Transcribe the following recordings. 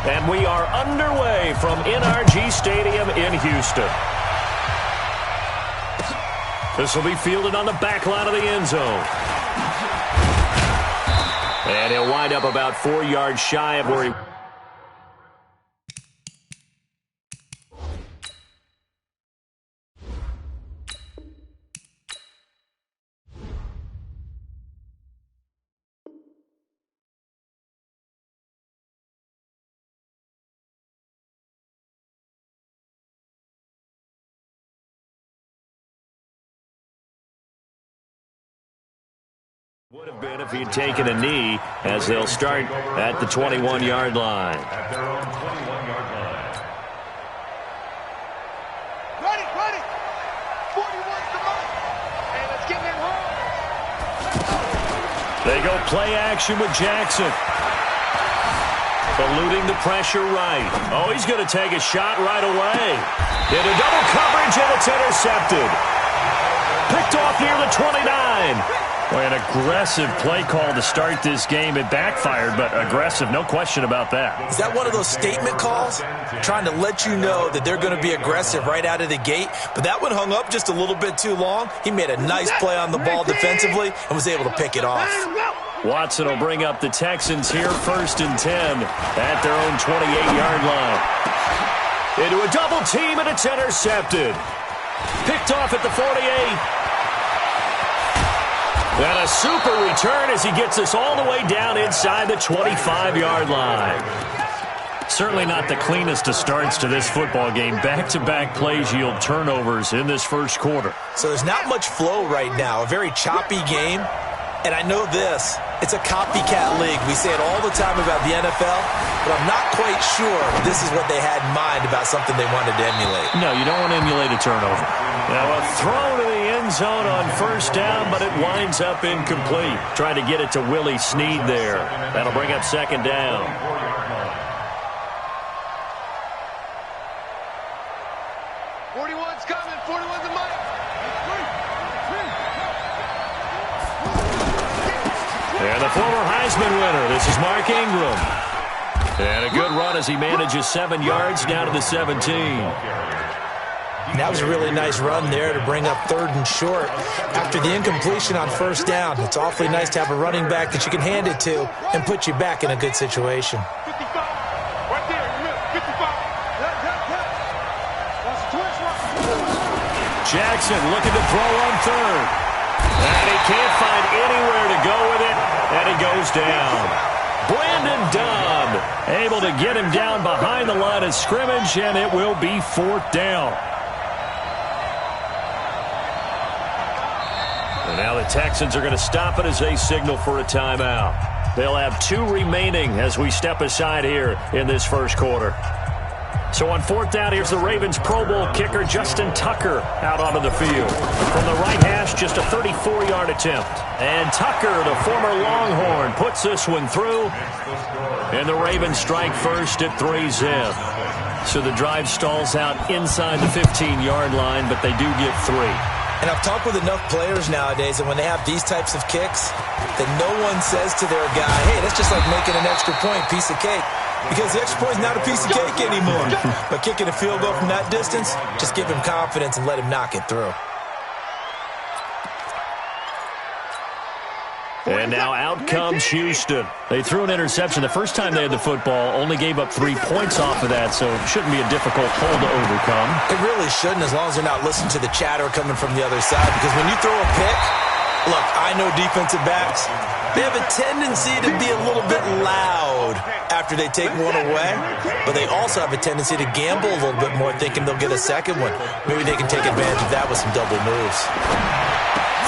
And we are underway from NRG Stadium in Houston. This will be fielded on the back line of the end zone. And he'll wind up about 4 yards shy of where he... would have been if he'd taken a knee, as they'll start at the 21-yard line. At their own 21-yard line. Ready. 41's the mark. And let's get it home. They go play action with Jackson. Eluding the pressure right. Oh, he's going to take a shot right away. Into double coverage, and it's intercepted. Picked off near the 29. Boy, an aggressive play call to start this game. It backfired, but aggressive, no question about that. Is that one of those statement calls? Trying to let you know that they're going to be aggressive right out of the gate, but that one hung up just a little bit too long. He made a nice play on the ball defensively and was able to pick it off. Watson will bring up the Texans here, 1st and 10 at their own 28-yard line. Into a double team, and it's intercepted. Picked off at the 48. And a super return as he gets us all the way down inside the 25-yard line. Certainly not the cleanest of starts to this football game. Back-to-back plays yield turnovers in this first quarter. So there's not much flow right now. A very choppy game. And I know this. It's a copycat league. We say it all the time about the NFL, but I'm not quite sure this is what they had in mind about something they wanted to emulate. No, you don't want to emulate a turnover. Now a throw to the end zone on 1st down, but it winds up incomplete. Trying to get it to Willie Snead there. That'll bring up 2nd down. And the former Heisman winner, this is Mark Ingram. And a good run as he manages 7 yards down to the 17. That was a really nice run there to bring up 3rd and short. After the incompletion on 1st down, it's awfully nice to have a running back that you can hand it to and put you back in a good situation. 55. Right there, in the middle. 55. That's a twist. Jackson looking to throw on 3rd. And he can't find anywhere to go with it, and he goes down. Brandon Dunn able to get him down behind the line of scrimmage, and it will be 4th down. And now the Texans are going to stop it as they signal for a timeout. They'll have 2 remaining as we step aside here in this first quarter. So on 4th down, here's the Ravens Pro Bowl kicker Justin Tucker out onto the field. From the right hash, just a 34-yard attempt. And Tucker, the former Longhorn, puts this one through. And the Ravens strike first at 3-zip. So the drive stalls out inside the 15-yard line, but they do get 3. And I've talked with enough players nowadays, and when they have these types of kicks, that no one says to their guy, hey, that's just like making an extra point, piece of cake. Because the extra point is not a piece of cake anymore. But kicking a field goal from that distance, just give him confidence and let him knock it through. And now out comes Houston. They threw an interception the first time they had the football, only gave up 3 points off of that, so it shouldn't be a difficult hole to overcome. It really shouldn't, as long as they're not listening to the chatter coming from the other side. Because when you throw a pick, look, I know defensive backs, they have a tendency to be a little bit loud after they take one away, but they also have a tendency to gamble a little bit more, thinking they'll get a second one. Maybe they can take advantage of that with some double moves.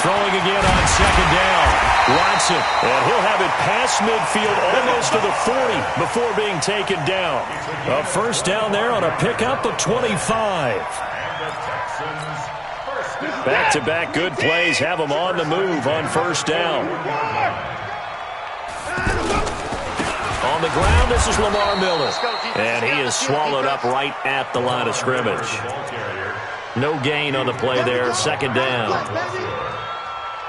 Throwing again on 2nd down. Watson, and he'll have it past midfield almost to the 40 before being taken down. A 1st down there on a pickup of 25. Back-to-back good plays have them on the move on 1st down. On the ground, this is Lamar Miller. And he is swallowed up right at the line of scrimmage. No gain on the play there, 2nd down.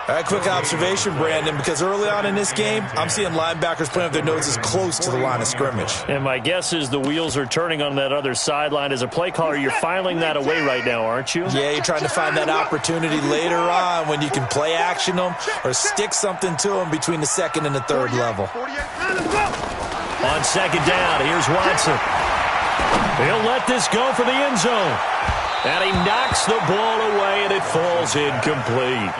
All right, quick observation, Brandon, because early on in this game, I'm seeing linebackers playing with their noses close to the line of scrimmage. And my guess is the wheels are turning on that other sideline. As a play caller, you're filing that away right now, aren't you? Yeah, you're trying to find that opportunity later on when you can play action them or stick something to them between the second and the third level. On second down, here's Watson. He'll let this go for the end zone. And he knocks the ball away, and it falls incomplete.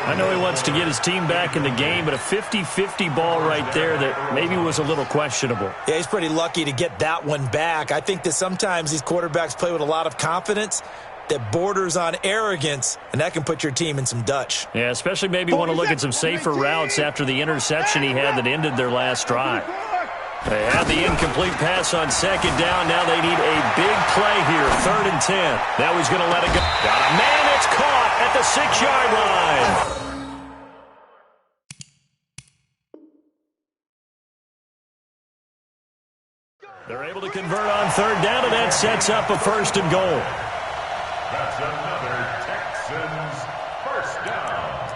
I know he wants to get his team back in the game, but a 50-50 ball right there that maybe was a little questionable. Yeah, he's pretty lucky to get that one back. I think that sometimes these quarterbacks play with a lot of confidence that borders on arrogance, and that can put your team in some Dutch. Yeah, especially maybe want to look at some safer routes after the interception he had that ended their last drive. They had the incomplete pass on second down. Now they need a big play here, 3rd and 10. Now he's going to let it go. Got a man, it's caught at the 6-yard line. They're able to convert on 3rd down, and that sets up a 1st and goal. That's another Texans first down.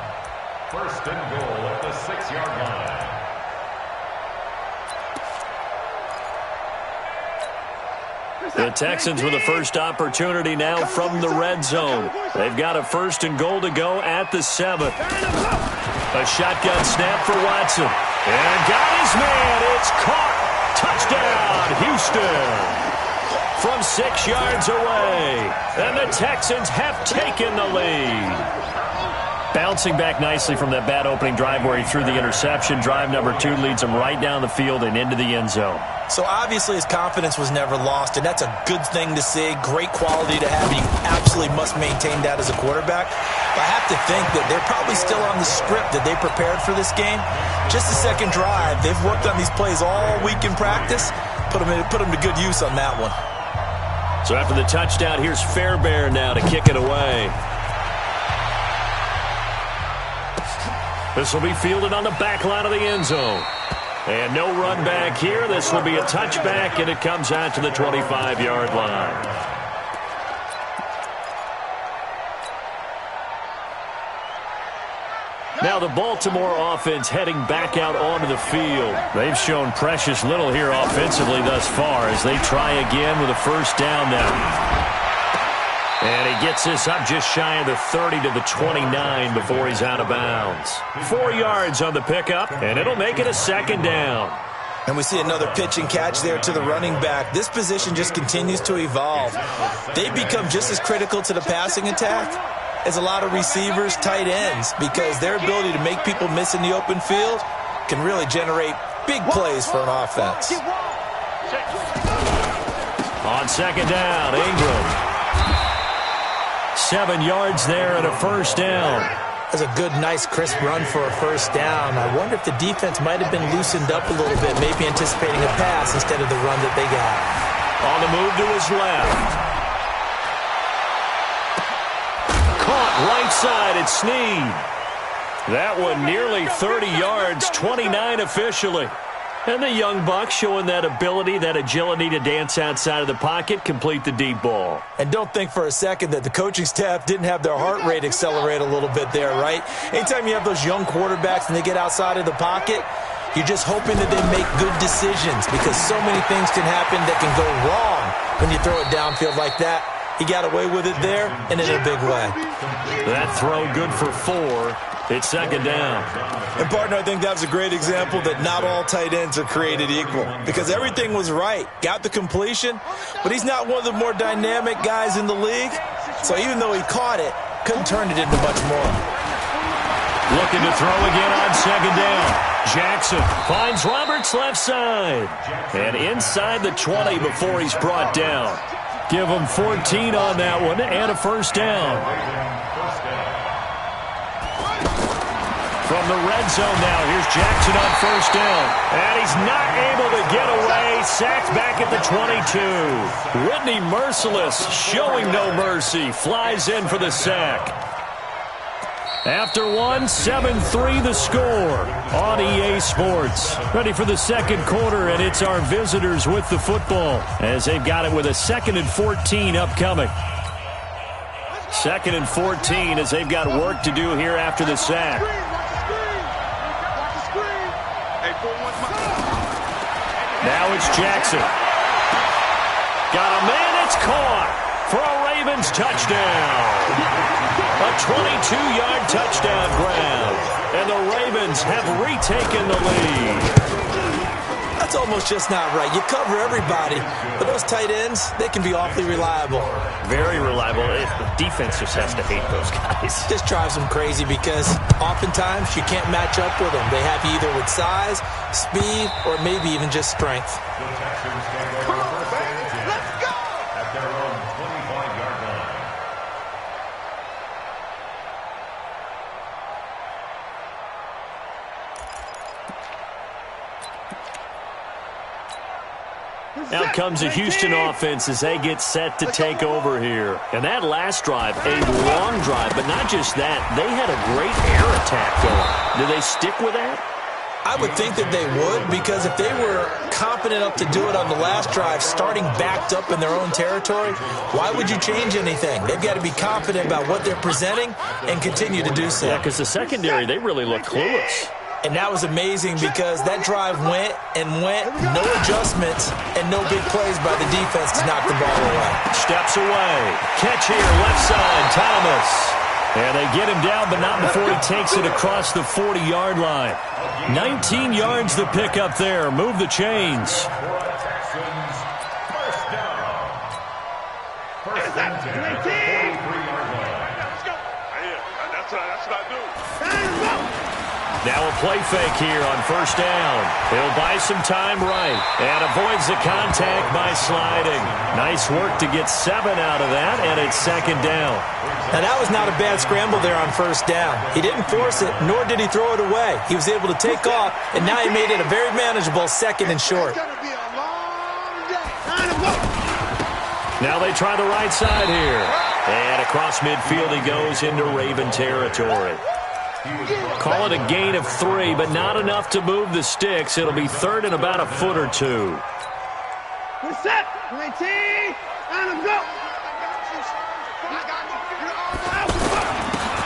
1st and goal at the 6-yard line. The Texans with the first opportunity now from the red zone. They've got a 1st and goal to go at the 7. A shotgun snap for Watson. And got his man. It's caught. Touchdown, Houston. From 6 yards away. And the Texans have taken the lead. Bouncing back nicely from that bad opening drive where he threw the interception. Drive number 2 leads him right down the field and into the end zone. So obviously his confidence was never lost, and that's a good thing to see. Great quality to have. You absolutely must maintain that as a quarterback. But I have to think that they're probably still on the script that they prepared for this game. Just the second drive. They've worked on these plays all week in practice. Put them to good use on that one. So after the touchdown, here's Fairbairn now to kick it away. This will be fielded on the back line of the end zone. And no run back here. This will be a touchback, and it comes out to the 25-yard line. Now the Baltimore offense heading back out onto the field. They've shown precious little here offensively thus far as they try again with a 1st down now. And he gets this up just shy of the 30 to the 29 before he's out of bounds. 4 yards on the pickup, and it'll make it a 2nd down. And we see another pitch and catch there to the running back. This position just continues to evolve. They become just as critical to the passing attack as a lot of receivers, tight ends, because their ability to make people miss in the open field can really generate big plays for an offense. On 2nd down, Ingram. 7 yards there and a 1st down. That's a good, nice, crisp run for a 1st down. I wonder if the defense might have been loosened up a little bit, maybe anticipating a pass instead of the run that they got. On the move to his left. Caught right side, it's Snead. That one nearly 30 yards, 29 officially. And the young buck showing that ability, that agility to dance outside of the pocket, complete the deep ball. And don't think for a second that the coaching staff didn't have their heart rate accelerate a little bit there, right? Anytime you have those young quarterbacks and they get outside of the pocket, you're just hoping that they make good decisions because so many things can happen that can go wrong when you throw it downfield like that. He got away with it there and in a big way. That throw good for 4. It's 2nd down. And, partner, I think that was a great example that not all tight ends are created equal because everything was right. Got the completion, but he's not one of the more dynamic guys in the league. So even though he caught it, couldn't turn it into much more. Looking to throw again on 2nd down. Jackson finds Roberts left side. And inside the 20 before he's brought down. Give him 14 on that one and a 1st down. From the red zone now, here's Jackson on 1st down. And he's not able to get away. Sacked back at the 22. Whitney Merciless showing no mercy. Flies in for the sack. After one, 7-3 the score on EA Sports. Ready for the 2nd quarter, and it's our visitors with the football as they've got it with a 2nd and 14 upcoming. 2nd and 14 as they've got work to do here after the sack. Now it's Jackson. Got a man, it's caught for a Ravens touchdown. A 22-yard touchdown grab. And the Ravens have retaken the lead. That's almost just not right. You cover everybody, but those tight ends, they can be awfully reliable. Very reliable. The defense just has to hate those guys. Just drives them crazy because oftentimes you can't match up with them. They have you either with size, speed, or maybe even just strength. The Texans take over first and 10 at their own 25-yard line. Out comes the Houston offense as they get set to take over here. And that last drive, a long drive, but not just that. They had a great air attack going. Do they stick with that? I would think that they would, because if they were competent enough to do it on the last drive, starting backed up in their own territory, why would you change anything? They've got to be confident about what they're presenting and continue to do so. Yeah, because the secondary, they really look clueless. And that was amazing because that drive went and went, no adjustments and no big plays by the defense to knock the ball away. Steps away. Catch here, left side, Thomas. And they get him down, but not before he takes it across the 40-yard line. 19 yards to pick up there. Move the chains. Texans, first down. First and 10 at the 43-yard line. Let's go. That's what I do. Now a play fake here on first down. He'll buy some time right and avoids the contact by sliding. Nice work to get 7 out of that, and it's second down. Now, that was not a bad scramble there on first down. He didn't force it, nor did he throw it away. He was able to take off, and now he made it a very manageable second and short. It's going to be a long day. Time to go. Now they try the right side here. And across midfield he goes into Raven territory. Call it a gain of 3, but not enough to move the sticks. It'll be third and about a foot or 2. We're set. 19. Time to go.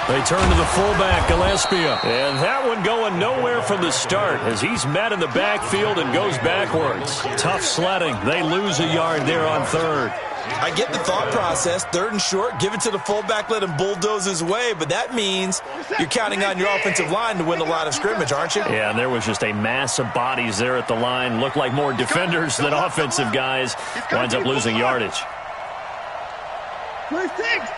They turn to the fullback, Gillespie. And that one going nowhere from the start as he's met in the backfield and goes backwards. Tough sledding. They lose a yard there on third. I get the thought process, third and short, give it to the fullback, let him bulldoze his way, but that means you're counting on your offensive line to win the line of scrimmage, aren't you? Yeah, and there was just a mass of bodies there at the line. Looked like more defenders than offensive guys. Winds up losing yardage. 26.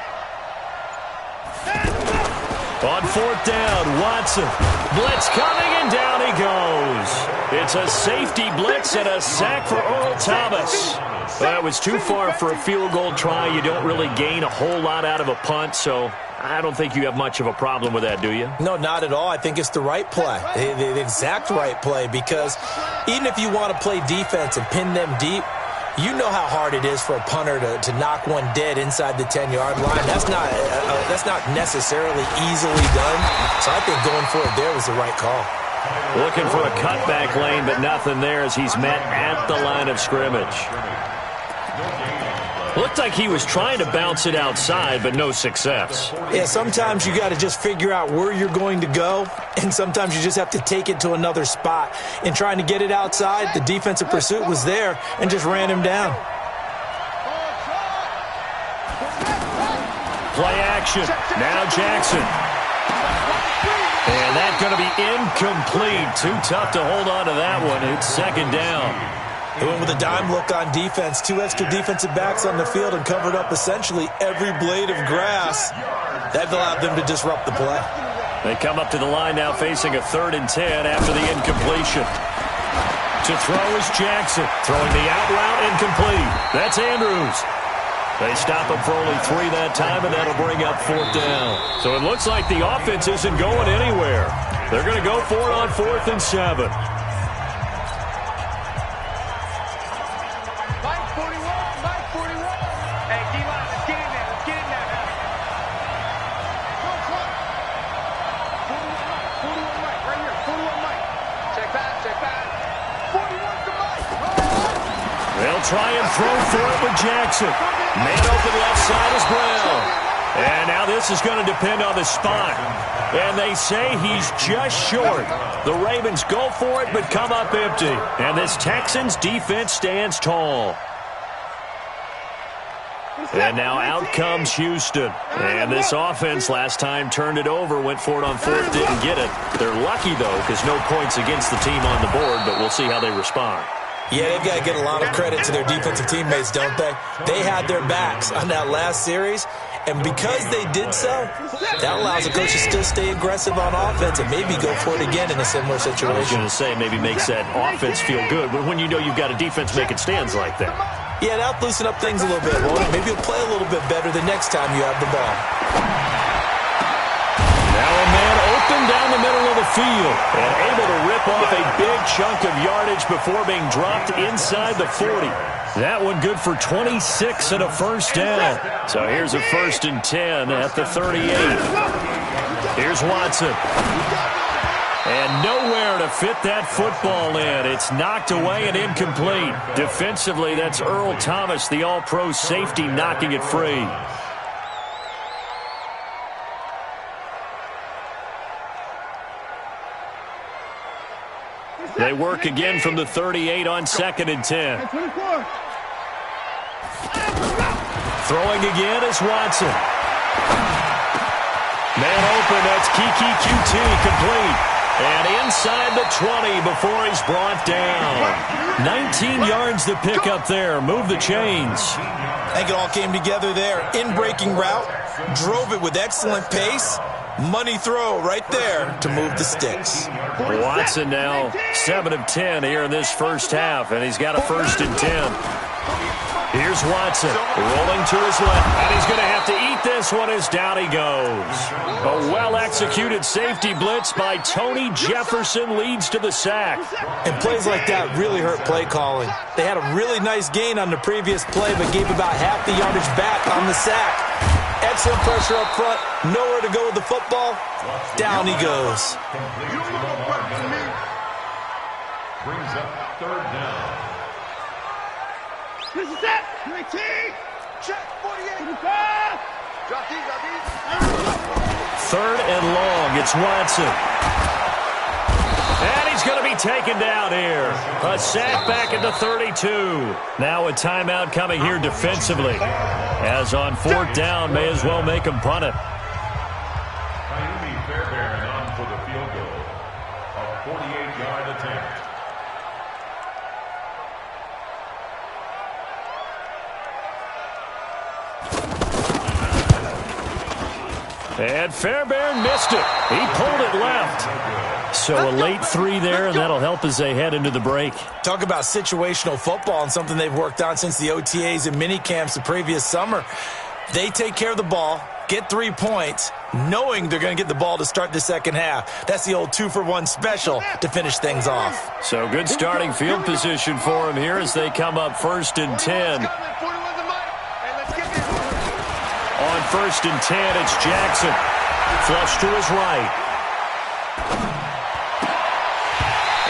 On fourth down, Watson. Blitz coming, and down he goes. It's a safety blitz and a sack for Earl Thomas. That was too far for a field goal try. You don't really gain a whole lot out of a punt, so I don't think you have much of a problem with that, do you? No, not at all. I think it's the right play, the exact right play, because even if you want to play defense and pin them deep, you know how hard it is for a punter to knock one dead inside the 10-yard line. That's not necessarily easily done. So I think going for it there was the right call. Looking for a cutback lane, but nothing there as he's met at the line of scrimmage. Looked like he was trying to bounce it outside, but no success. Yeah, sometimes you got to just figure out where you're going to go, and sometimes you just have to take it to another spot. In trying to get it outside, the defensive pursuit was there and just ran him down. Play action. Now Jackson. And that's going to be incomplete. Too tough to hold on to that one. It's second down. They went with a dime look on defense. 2 extra defensive backs on the field and covered up essentially every blade of grass. That allowed them to disrupt the play. They come up to the line now facing a 3rd and 10 after the incompletion. To throw is Jackson. Throwing the out route incomplete. That's Andrews. They stop him for only 3 that time, and that'll bring up 4th down. So it looks like the offense isn't going anywhere. They're going to go for it on 4th and 7. They'll try and throw for it with Jackson. Man open left side is Brown. And now this is going to depend on the spot. And they say he's just short. The Ravens go for it but come up empty. And this Texans defense stands tall. And now out comes Houston. And this offense last time turned it over, went for it on fourth, didn't get it. They're lucky, though, because no points against the team on the board, but we'll see how they respond. Yeah, they've got to get a lot of credit to their defensive teammates, don't they? They had their backs on that last series, and because they did so, that allows the coach to still stay aggressive on offense and maybe go for it again in a similar situation. I was going to say maybe makes that offense feel good, but when you know you've got a defense making stands like that. Yeah, that'll loosen up things a little bit, won't it? Maybe you'll play a little bit better the next time you have the ball. Now a man open down the middle of the field and able to rip off a big chunk of yardage before being dropped inside the 40. That one good for 26 and a first down. So here's a 1st and 10 at the 38. Here's Watson. And nowhere to fit that football in. It's knocked away and incomplete. Defensively, that's Earl Thomas, the all-pro safety, knocking it free. They work again from the 38 on 2nd and 10. Throwing again is Watson. Man open, that's Kiki QT, complete. And inside the 20 before he's brought down. 19 yards to pick up there. Move the chains. I think it all came together there. In-breaking route, drove it with excellent pace. Money throw right there to move the sticks. Watson now 7 of 10 here in this first half, and he's got a 1st and 10. Here's Watson rolling to his left, and he's going to have to eat this one as down he goes. A well-executed safety blitz by Tony Jefferson leads to the sack. And plays like that really hurt play calling. They had a really nice gain on the previous play, but gave about half the yardage back on the sack. Excellent pressure up front, nowhere to go with the football. Down he goes. Brings up 3rd down. This is it. Check 48. Drop these. 3rd and long. It's Watson. And he's going to be taken down here. A sack back at the 32. Now a timeout coming here defensively. As on 4th down, may as well make him punt it. Fairbairn on for the field goal. A 48-yard attempt. And Fairbairn missed it. He pulled it left. So a late 3 there, and that'll help as they head into the break. Talk about situational football and something they've worked on since the OTAs and mini camps the previous summer. They take care of the ball, get 3 points, knowing they're going to get the ball to start the second half. That's the old 2-for-1 special to finish things off. So good starting field position for him here as they come up 1st and 10. On 1st and 10, it's Jackson. Flush to his right.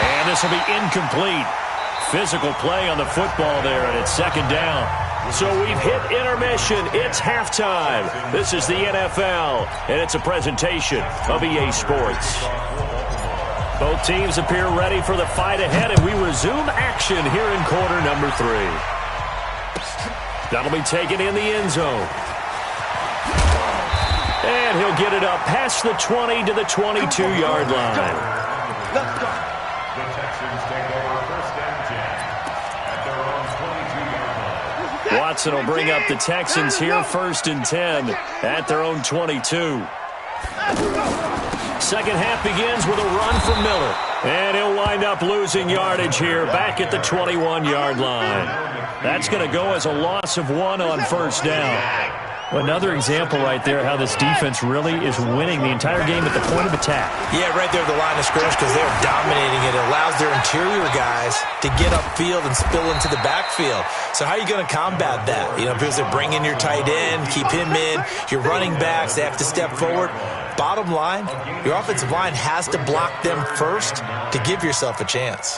And this will be incomplete. Physical play on the football there, and it's 2nd down. So we've hit intermission. It's halftime. This is the NFL, and it's a presentation of EA Sports. Both teams appear ready for the fight ahead, and we resume action here in quarter number 3. That'll be taken in the end zone. And he'll get it up past the 20 to the 22-yard line. The Texans take over 1st and 10 at their own 22-yard line. Watson will bring up the Texans here 1st and 10 at their own 22. Second half begins with a run from Miller. And he'll wind up losing yardage here back at the 21-yard line. That's going to go as a loss of 1 on 1st down. Another example right there how this defense really is winning the entire game at the point of attack. Yeah, right there at the line of scrimmage because they're dominating it. It allows their interior guys to get upfield and spill into the backfield. So how are you going to combat that? You know, because they bring in your tight end, keep him in. Your running backs, they have to step forward. Bottom line, your offensive line has to block them first to give yourself a chance.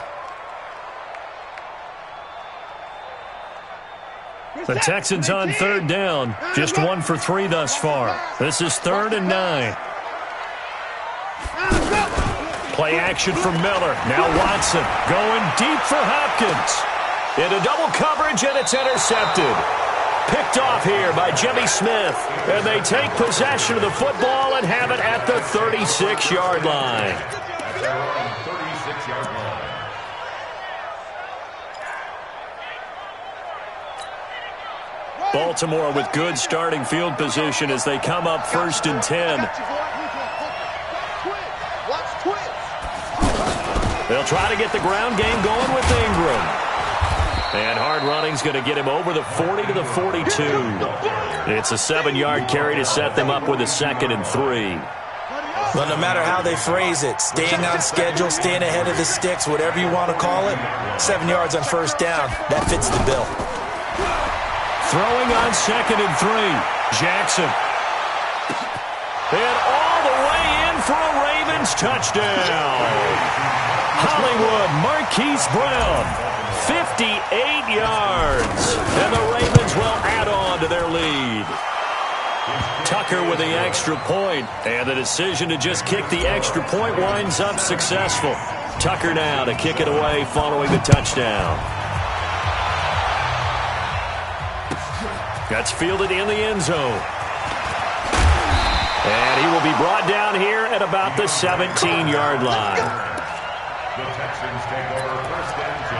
The Texans on third down. Just 1 for 3 thus far. This is 3rd and 9. Play action from Miller. Now Watson going deep for Hopkins. Into double coverage, and it's intercepted. Picked off here by Jimmy Smith. And they take possession of the football and have it at the 36-yard line. At their own 36-yard line. Baltimore with good starting field position as they come up 1st and 10. They'll try to get the ground game going with Ingram. And hard running's going to get him over the 40 to the 42. It's a 7-yard carry to set them up with a 2nd and 3. Well, no matter how they phrase it, staying on schedule, staying ahead of the sticks, whatever you want to call it, 7 yards on 1st down, that fits the bill. Throwing on 2nd and 3. Jackson. And all the way in for a Ravens touchdown. Hollywood Marquise Brown. 58 yards. And the Ravens will add on to their lead. Tucker with the extra point. And the decision to just kick the extra point winds up successful. Tucker now to kick it away following the touchdown. That's fielded in the end zone. And he will be brought down here at about the 17-yard line. The Texans take over 1st and 10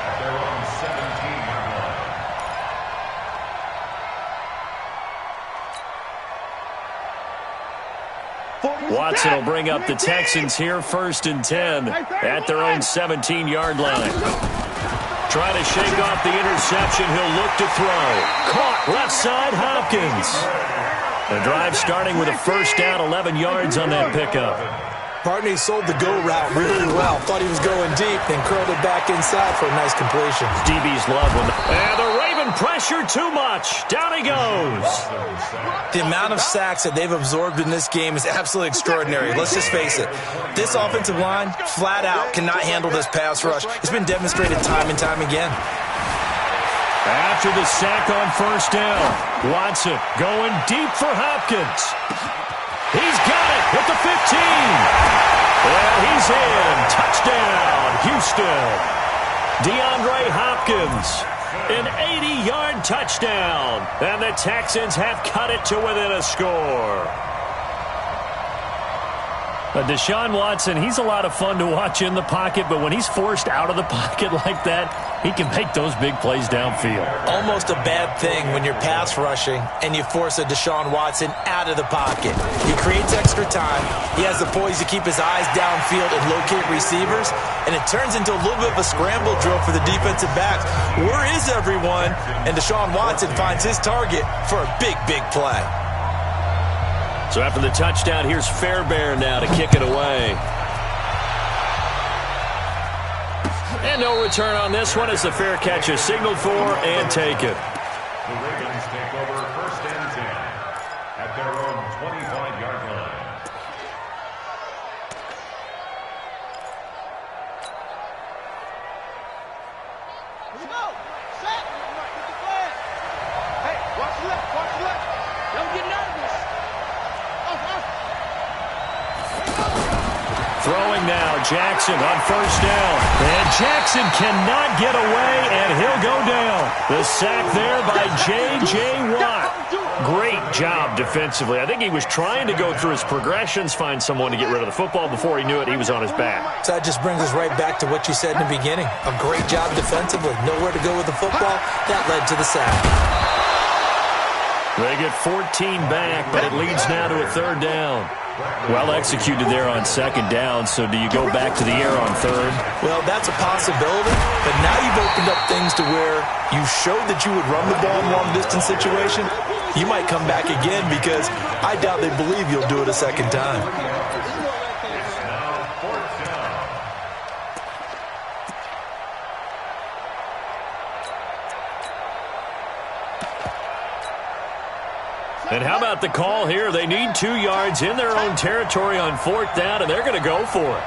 at their own 17-yard line. Watson will bring up the Texans here 1st and 10 at their own 17-yard line. Trying to shake off the interception. He'll look to throw. Caught left side, Hopkins. The drive starting with a 1st down, 11 yards on that pickup. Partney sold the go route really well. Thought he was going deep, then curled it back inside for a nice completion. DB's love when and the Raven pressure too much. Down he goes. The amount of sacks that they've absorbed in this game is absolutely extraordinary. Let's just face it. This offensive line, flat out, cannot handle this pass rush. It's been demonstrated time and time again. After the sack on 1st down, Watson going deep for Hopkins. He's got it at the 15. And he's in. Touchdown, Houston. DeAndre Hopkins, an 80-yard touchdown. And the Texans have cut it to within a score. Deshaun Watson, he's a lot of fun to watch in the pocket, but when he's forced out of the pocket like that, he can make those big plays downfield. Almost a bad thing when you're pass rushing and you force a Deshaun Watson out of the pocket. He creates extra time. He has the poise to keep his eyes downfield and locate receivers, and it turns into a little bit of a scramble drill for the defensive backs. Where is everyone? And Deshaun Watson finds his target for a big, big play. So after the touchdown, here's Fairbairn now to kick it away. And no return on this one as the fair catch is signaled for and taken. The Ravens take over 1st and 10 at their own 25-yard line. Here we go. Set. Hey, watch the left. Watch the left. Don't get nervous. Throwing now, Jackson on 1st down. And Jackson cannot get away, and he'll go down. The sack there by J.J. Watt. Great job defensively. I think he was trying to go through his progressions, find someone to get rid of the football. Before he knew it, he was on his back. So that just brings us right back to what you said in the beginning. A great job defensively. Nowhere to go with the football. That led to the sack. They get 14 back, but it leads now to a 3rd down. Well executed there on 2nd down, so do you go back to the air on 3rd? Well, that's a possibility, but now you've opened up things to where you showed that you would run the ball in long-distance situation. You might come back again because I doubt they believe you'll do it a 2nd time. And how about the call here? They need 2 yards in their own territory on 4th down, and they're going to go for it.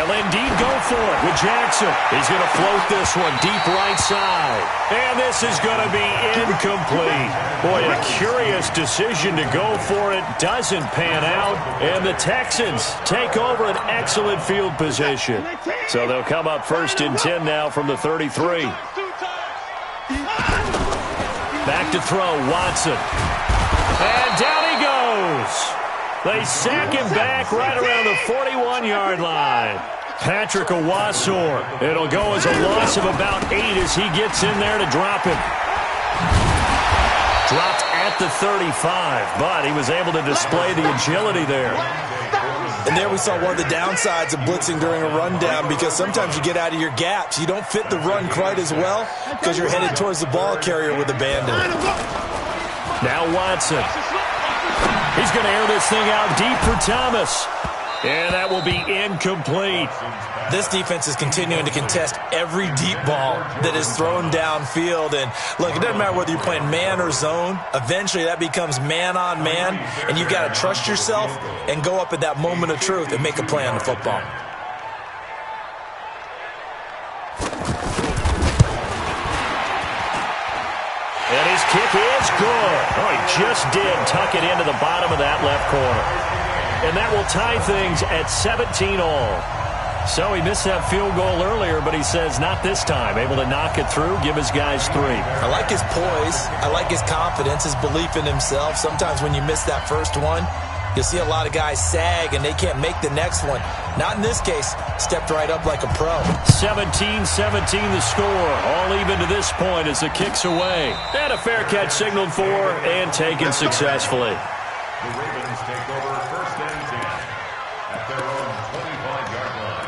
They'll indeed go for it with Jackson. He's going to float this one deep right side. And this is going to be incomplete. Boy, a curious decision to go for it. Doesn't pan out. And the Texans take over an excellent field position. So they'll come up 1st and 10 now from the 33. Back to throw, Watson. And down he goes. They sack him back right around the 41-yard line. Patrick Owasor. It'll go as a loss of about 8 as he gets in there to drop him. Dropped at the 35, but he was able to display the agility there. And there we saw one of the downsides of blitzing during a rundown, because sometimes you get out of your gaps. You don't fit the run quite as well because you're headed towards the ball carrier with abandon. Now Watson. He's going to air this thing out deep for Thomas. And that will be incomplete. This defense is continuing to contest every deep ball that is thrown downfield. And look, it doesn't matter whether you're playing man or zone. Eventually that becomes man on man. And you've got to trust yourself and go up at that moment of truth and make a play on the football. And his kick is good. Oh, he just did tuck it into the bottom of that left corner. And that will tie things at 17 all. So he missed that field goal earlier, but he says not this time. Able to knock it through, give his guys 3. I like his poise. I like his confidence, his belief in himself. Sometimes when you miss that first one, you'll see a lot of guys sag and they can't make the next one. Not in this case. Stepped right up like a pro. 17-17 the score. All even to this point as the kick's away. And a fair catch signaled for and taken successfully. The Ravens take over 1st and 10 at their own 25-yard line.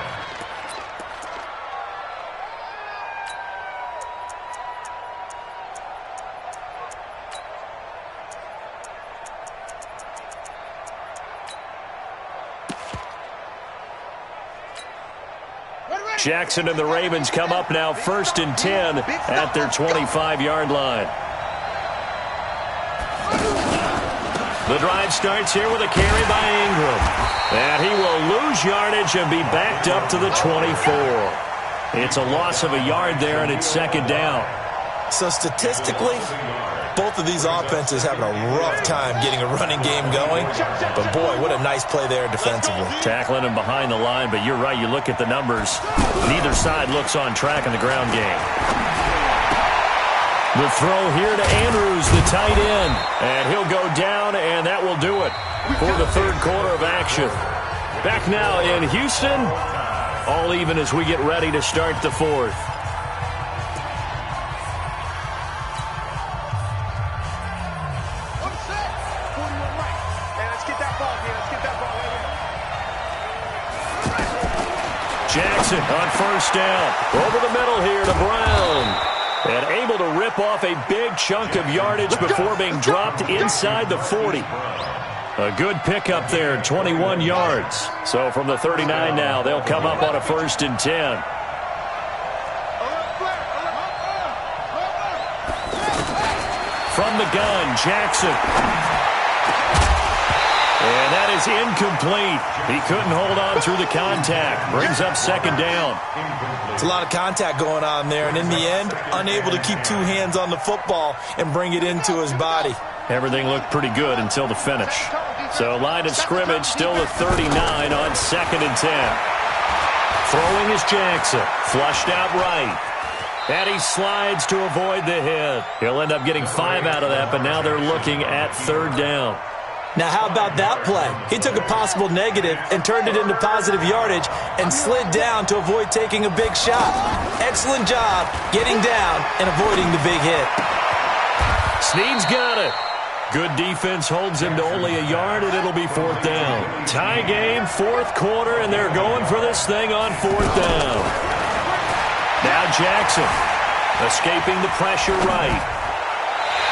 Jackson and the Ravens come up now 1st and 10 at their 25-yard line. The drive starts here with a carry by Ingram. And he will lose yardage and be backed up to the 24. It's a loss of a yard there, and it's 2nd down. So statistically, both of these offenses having a rough time getting a running game going. But, boy, what a nice play there defensively. Tackling him behind the line, but you're right. You look at the numbers. Neither side looks on track in the ground game. The throw here to Andrews, the tight end. And he'll go down, and that will do it for the 3rd quarter of action. Back now in Houston. All even as we get ready to start the 4th. Jackson on 1st down. Over the middle here to Brown. And able to rip off a big chunk of yardage before being dropped inside the 40. A good pickup there, 21 yards. So from the 39 now, they'll come up on a 1st and 10. From the gun, Jackson. And that is incomplete. He couldn't hold on through the contact. Brings up 2nd down. It's a lot of contact going on there, and in the end, unable to keep 2 hands on the football and bring it into his body. Everything looked pretty good until the finish. So line of scrimmage still the 39 on 2nd and 10. Throwing is Jackson. Flushed out right. And he slides to avoid the hit. He'll end up getting 5 out of that, but now they're looking at 3rd down. Now, how about that play? He took a possible negative and turned it into positive yardage and slid down to avoid taking a big shot. Excellent job getting down and avoiding the big hit. Snead's got it. Good defense holds him to only a yard, and it'll be 4th down. Tie game, 4th quarter, and they're going for this thing on 4th down. Now Jackson escaping the pressure right.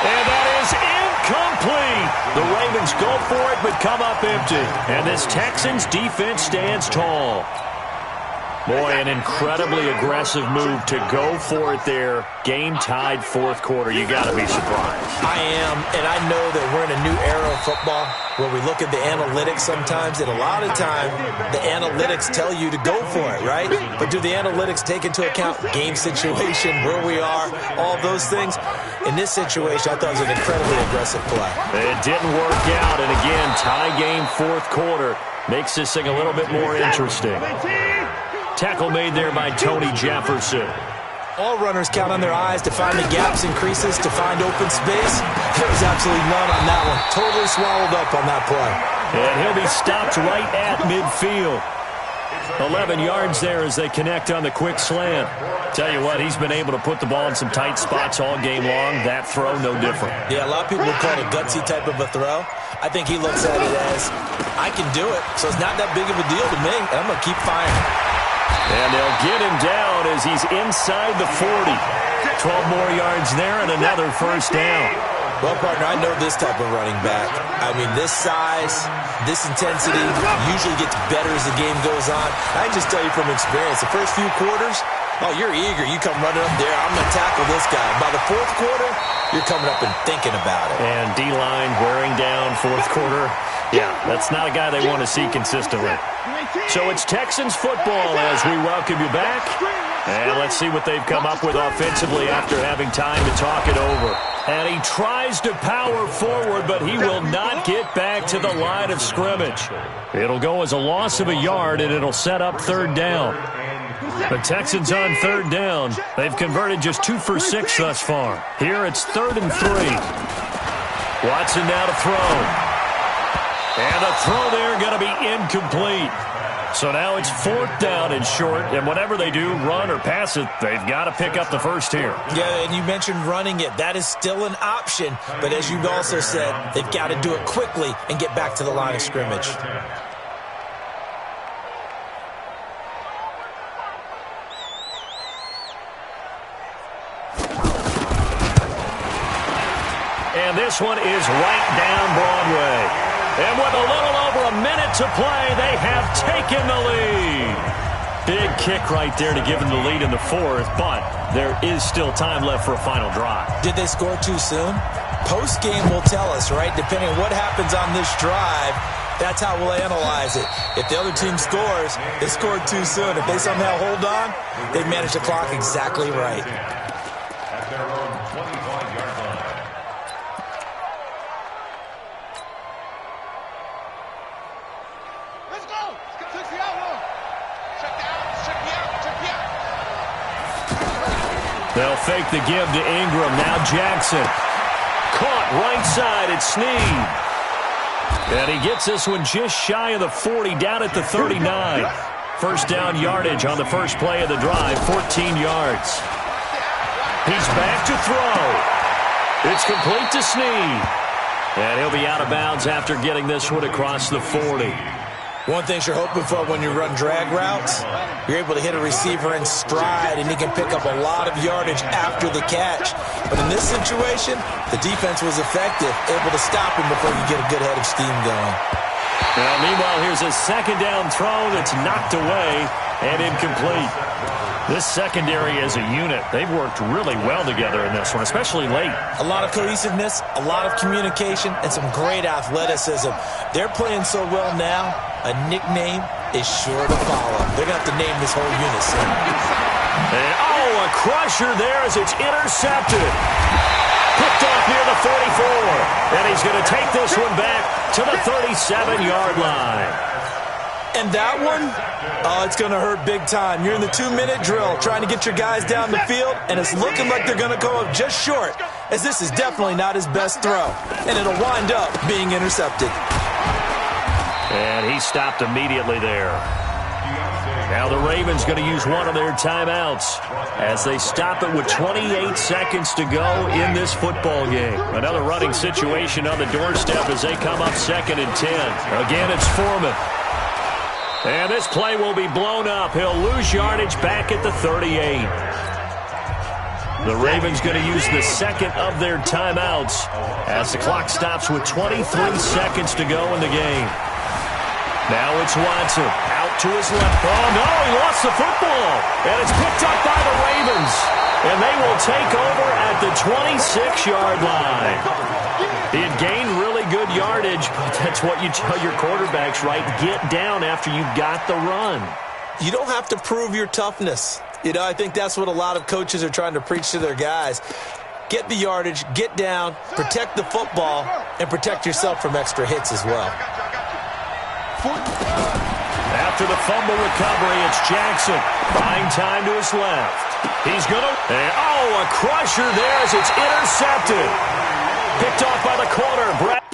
And that is incomplete. The Ravens go for it but come up empty. And this Texans defense stands tall. Boy, an incredibly aggressive move to go for it there. Game-tied fourth quarter. You got to be surprised. I am, and I know that we're in a new era of football where we look at the analytics sometimes, and a lot of time the analytics tell you to go for it, right? But do the analytics take into account game situation, where we are, all those things? In this situation, I thought it was an incredibly aggressive play. It didn't work out, and again, tie game fourth quarter makes this thing a little bit more interesting. Tackle made there by Tony Jefferson. All runners count on their eyes to find the gaps and creases, to find open space. There was absolutely none on that one. Totally swallowed up on that play. And he'll be stopped right at midfield. 11 yards there as they connect on the quick slant. Tell you what, he's been able to put the ball in some tight spots all game long. That throw, no different. Yeah, a lot of people would call it a gutsy type of a throw. I think he looks at it as, I can do it, so it's not that big of a deal to me, and I'm going to keep firing. And they'll get him down as he's inside the 40. 12 more yards there and another first down. Well, partner, I know this type of running back. I mean, this size, this intensity usually gets better as the game goes on. I can just tell you from experience, the first few quarters, oh, you're eager. You come running up there, I'm going to tackle this guy. By the fourth quarter, you're coming up and thinking about it. And D-line wearing down fourth quarter. Yeah, that's not a guy they want to see consistently. So it's Texans football as we welcome you back. And let's see what they've come up with offensively after having time to talk it over. And he tries to power forward, but he will not get back to the line of scrimmage. It'll go as a loss of a yard, and it'll set up third down. The Texans on third down. They've converted just 2 for 6 thus far. Here it's 3rd and 3. Watson now to throw. And the throw there going to be incomplete. So now it's 4th down and short, and whatever they do, run or pass it, they've got to pick up the first here. Yeah, and you mentioned running it. That is still an option, but as you also said, they've got to do it quickly and get back to the line of scrimmage. And this one is right down Broadway. And with a little over a minute to play, they have taken the lead. Big kick right there to give them the lead in the fourth, but there is still time left for a final drive. Did they score too soon? Post-game will tell us, right? Depending on what happens on this drive, that's how we'll analyze it. If the other team scores, they scored too soon. If they somehow hold on, they've managed the clock exactly right. At their own 25-yard line. Let's go. Let's get the outlaw. Check me out. They'll fake the give to Ingram. Now Jackson. Caught right side at Snead. And he gets this one just shy of the 40, down at the 39. First down yardage on the first play of the drive, 14 yards. He's back to throw. It's complete to Snead. And he'll be out of bounds after getting this one across the 40. One thing you're hoping for when you run drag routes, you're able to hit a receiver in stride, and he can pick up a lot of yardage after the catch. But in this situation, the defense was effective, able to stop him before you get a good head of steam going. Now, meanwhile, here's a second down throw that's knocked away and incomplete. This secondary as a unit, they've worked really well together in this one, especially late. A lot of cohesiveness, a lot of communication, and some great athleticism. They're playing so well now, a nickname is sure to follow. They're going to have to name this whole unit soon. And, a crusher there as it's intercepted. Picked off near the 44. And he's going to take this one back to the 37-yard line. And that one, it's going to hurt big time. You're in the 2-minute drill trying to get your guys down the field, and it's looking like they're going to go up just short, as this is definitely not his best throw. And it'll wind up being intercepted. And he stopped immediately there. Now the Ravens going to use one of their timeouts as they stop it with 28 seconds to go in this football game. Another running situation on the doorstep as they come up 2nd and 10. Again, it's Foreman. And this play will be blown up. He'll lose yardage back at the 38. The Ravens going to use the second of their timeouts as the clock stops with 23 seconds to go in the game. Now it's Watson out to his left. Oh, no, he lost the football. And it's picked up by the Ravens. And they will take over at the 26-yard line. He had gained really good yardage, but that's what you tell your quarterbacks, right? Get down after you got the run. You don't have to prove your toughness. You know, I think that's what a lot of coaches are trying to preach to their guys. Get the yardage, get down, protect the football, and protect yourself from extra hits as well. After the fumble recovery, it's Jackson. Buying time to his left. He's going to... Oh, a crusher there as it's intercepted. Picked off by the corner, Brett.